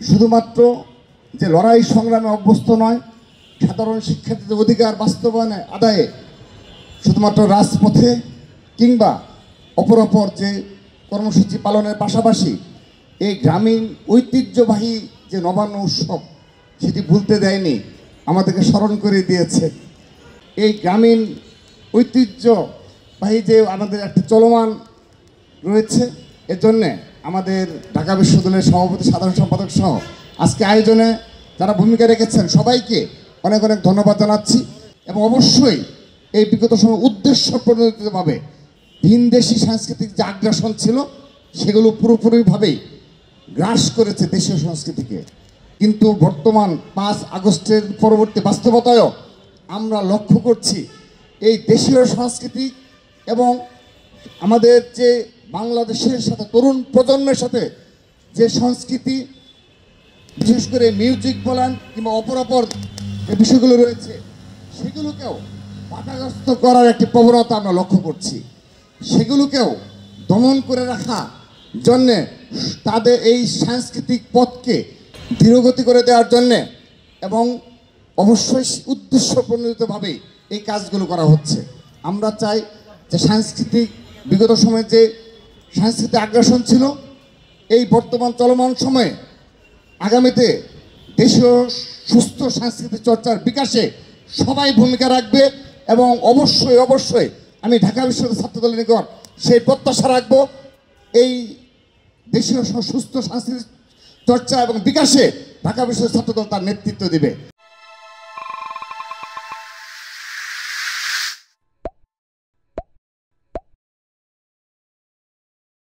শুধুমাত্র যে লড়াই সংগ্রামে অভ্যস্ত নয়, সাধারণ শিক্ষার্থীদের অধিকার বাস্তবায়নে আদায়ে শুধুমাত্র রাজপথে কিংবা অপর যে কর্মসূচি পালনের পাশাপাশি এই গ্রামীণ ঐতিহ্যবাহী যে নবান্ন উৎসব সেটি ভুলতে দেয়নি, আমাদেরকে স্মরণ করে দিয়েছে। এই গ্রামীণ ঐতিহ্যবাহী যে আমাদের একটা চলমান রয়েছে, এর জন্যে আমাদের ঢাকা বিশ্ববিদ্যালয়ের সভাপতি, সাধারণ সম্পাদক সহ আজকে আয়োজনে যারা ভূমিকা রেখেছেন সবাইকে অনেক অনেক ধন্যবাদ জানাচ্ছি। এবং অবশ্যই এই বিগত সময় উদ্দেশ্য প্রণোদিতভাবে ভিনদেশি সাংস্কৃতিক যে আগ্রাসন ছিল সেগুলো পুরোপুরিভাবেই গ্রাস করেছে দেশীয় সংস্কৃতিকে। কিন্তু বর্তমান 5 আগস্টের পরবর্তী বাস্তবতায়ও আমরা লক্ষ্য করছি এই দেশীয় সংস্কৃতি এবং আমাদের যে বাংলাদেশের সাথে তরুণ প্রজন্মের সাথে যে সংস্কৃতি, বিশেষ করে মিউজিক বলেন কিংবা অপর যে বিষয়গুলো রয়েছে সেগুলোকেও বাধাগ্রস্ত করার একটি প্রবণতা আমরা লক্ষ্য করছি। সেগুলোকেও দমন করে রাখা জন্যে তাদের এই সাংস্কৃতিক পথকে ধীরগতি করে দেওয়ার জন্যে এবং অবশ্যই উদ্দেশ্য প্রণোদিতভাবেই এই কাজগুলো করা হচ্ছে। আমরা চাই যে সাংস্কৃতিক বিগত সময়ে যে সাংস্কৃতিক আগ্রাসন ছিল এই বর্তমান চলমান সময়ে আগামীতে দেশীয় সুস্থ সাংস্কৃতিক চর্চার বিকাশে সবাই ভূমিকা রাখবে এবং অবশ্যই আমি ঢাকা বিশ্ববিদ্যালয় ছাত্রদলের নিকট সেই প্রত্যাশা রাখবো এই দেশীয় সুস্থ সাংস্কৃতিক চর্চা এবং বিকাশে ঢাকা বিশ্ববিদ্যালয় ছাত্রদল তার নেতৃত্ব দিবে।